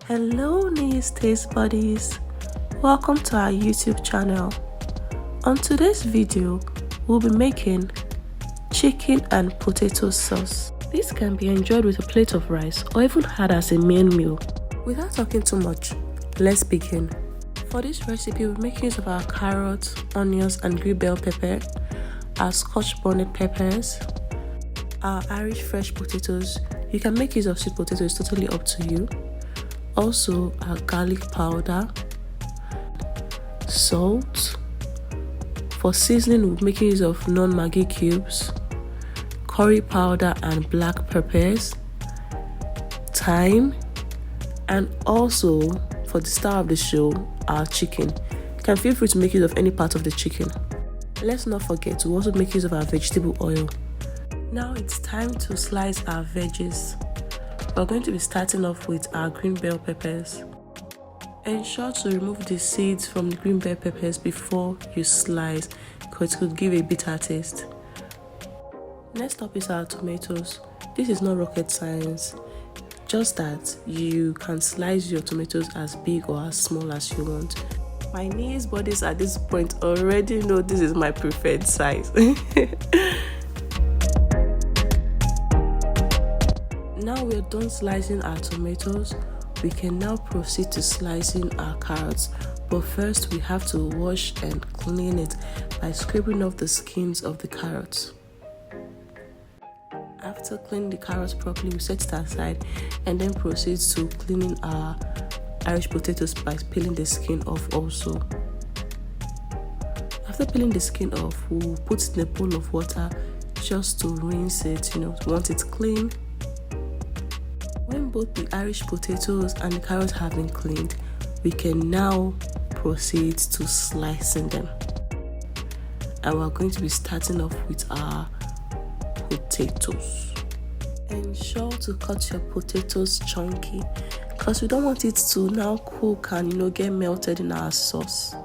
Hello nice taste buddies, welcome to our YouTube channel. On today's video, we'll be making chicken and potato sauce. This can be enjoyed with a plate of rice or even had as a main meal. Without talking too much, let's begin. For this recipe, we'll make use of our carrots, onions and green bell pepper, our scotch bonnet peppers, our Irish fresh potatoes. You can make use of sweet potatoes, it's totally up to you. Also, our garlic powder, salt. For seasoning, we're making use of non-Maggi cubes, curry powder and black peppers, thyme, and also for the star of the show, our chicken. You can feel free to make use of any part of the chicken. Let's not forget to also make use of our vegetable oil. Now it's time to slice our veggies. We're going to be starting off with our green bell peppers. Ensure to remove the seeds from the green bell peppers before you slice, because it could give a bitter taste. Next up is our tomatoes. This is not rocket science, just that you can slice your tomatoes as big or as small as you want. My niece bodies at this point already know this is my preferred size. Now we're done slicing our tomatoes, we can now proceed to slicing our carrots. But first we have to wash and clean it by scraping off the skins of the carrots. After cleaning the carrots properly, we set it aside and then proceed to cleaning our Irish potatoes by peeling the skin off also. After peeling the skin off, we'll put it in a bowl of water just to rinse it, once it's clean. When both the Irish potatoes and the carrots have been cleaned, we can now proceed to slicing them. And we're going to be starting off with our potatoes. Ensure to cut your potatoes chunky, because we don't want it to now cook and get melted in our sauce.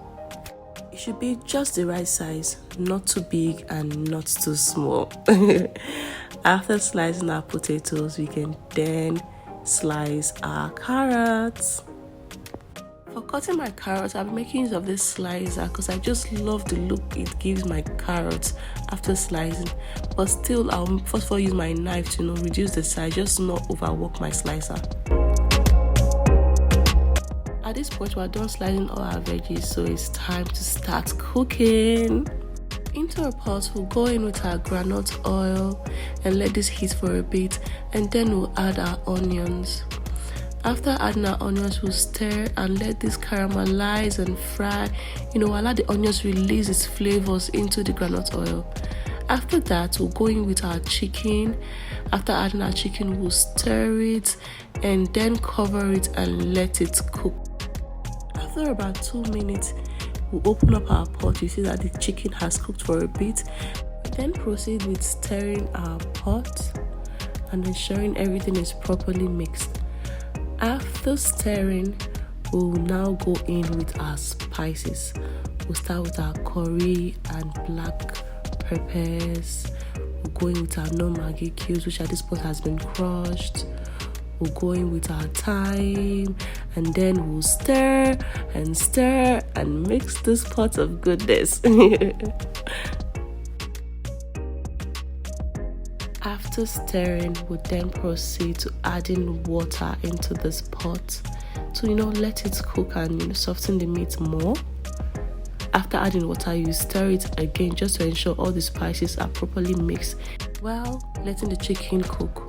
It should be just the right size, not too big and not too small. After slicing our potatoes, we can then slice our carrots. For cutting my carrots, I'll be making use of this slicer because I just love the look it gives my carrots after slicing. But still, I'll first of all use my knife to reduce the size, just to not overwork my slicer. At this point, we're done slicing all our veggies, so it's time to start cooking. Into a pot, we'll go in with our groundnut oil and let this heat for a bit, and then we'll add our onions. After adding our onions, we'll stir and let this caramelize and fry. Allow the onions release its flavors into the groundnut oil. After that, we'll go in with our chicken. After adding our chicken, we'll stir it and then cover it and let it cook. After about 2 minutes, we'll open up our pot. You see that the chicken has cooked for a bit. Then proceed with stirring our pot and ensuring everything is properly mixed. After stirring, we'll now go in with our spices. We'll start with our curry and black peppers. We'll go in with our non-Maggi cubes, which at this point has been crushed. We'll go in with our thyme, and then we'll stir and mix this pot of goodness. After stirring, we'll then proceed to adding water into this pot to let it cook and soften the meat more. After adding water, you stir it again just to ensure all the spices are properly mixed. While letting the chicken cook,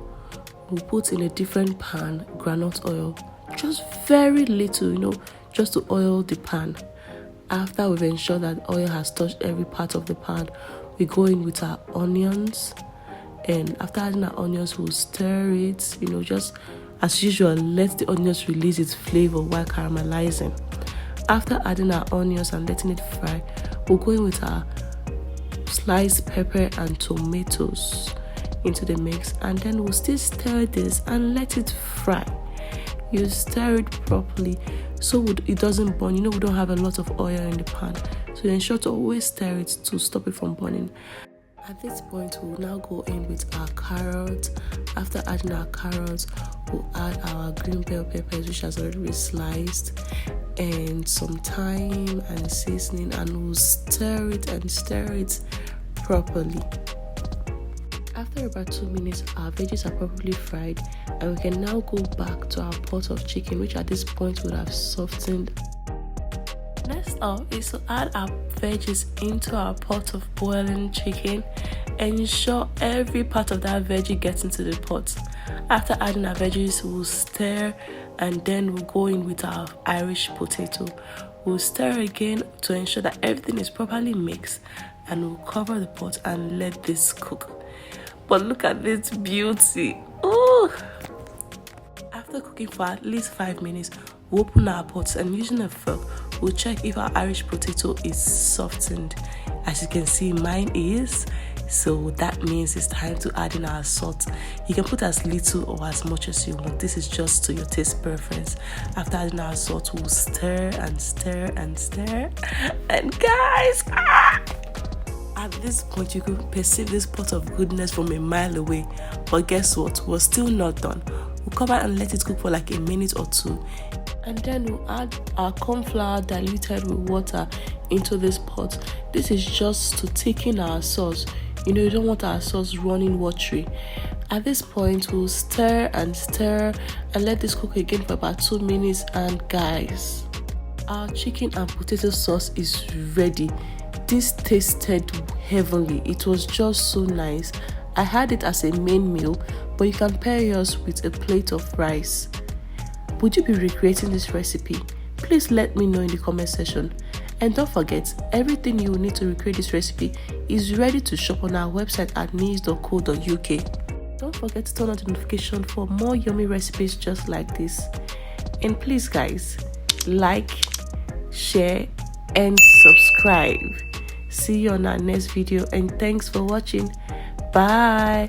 we'll put in a different pan groundnut oil, just very little, just to oil the pan. After we've ensured that oil has touched every part of the pan, we go in with our onions. And after adding our onions, we'll stir it, just as usual, let the onions release its flavor while caramelizing. After adding our onions and letting it fry, we'll go in with our sliced pepper and tomatoes into the mix, and then we'll still stir this and let it fry. You stir it properly so it doesn't burn. We don't have a lot of oil in the pan, so ensure to always stir it to stop it from burning. At this point, we'll now go in with our carrots. After adding our carrots, we'll add our green bell peppers, which has already been sliced, and some thyme and seasoning, and we'll stir it properly. After about 2 minutes, our veggies are properly fried, and we can now go back to our pot of chicken, which at this point would have softened. Next up is to add our veggies into our pot of boiling chicken. Ensure every part of that veggie gets into the pot. After adding our veggies, we'll stir, and then we'll go in with our Irish potato. We'll stir again to ensure that everything is properly mixed, and we'll cover the pot and let this cook. But look at this beauty. Ooh! After cooking for at least 5 minutes, we'll open our pots, and using a fork, we'll check if our Irish potato is softened. As you can see, mine is. So that means it's time to add in our salt. You can put as little or as much as you want. This is just to your taste preference. After adding our salt, we'll stir and stir and stir. And guys, at this point, you could perceive this pot of goodness from a mile away. But guess what? We're still not done. We'll cover and let it cook for like a minute or two. And then we'll add our corn flour diluted with water into this pot. This is just to thicken our sauce. You don't want our sauce running watery. At this point, we'll stir and let this cook again for about 2 minutes. And guys, our chicken and potato sauce is ready. This tasted heavenly. It was just so nice. I had it as a main meal, but you can pair yours with a plate of rice. Would you be recreating this recipe? Please let me know in the comment section. And don't forget, everything you will need to recreate this recipe is ready to shop on our website at news.co.uk. Don't forget to turn on the notification for more yummy recipes just like this. And please guys, like, share and subscribe. See you on our next video, and thanks for watching. Bye.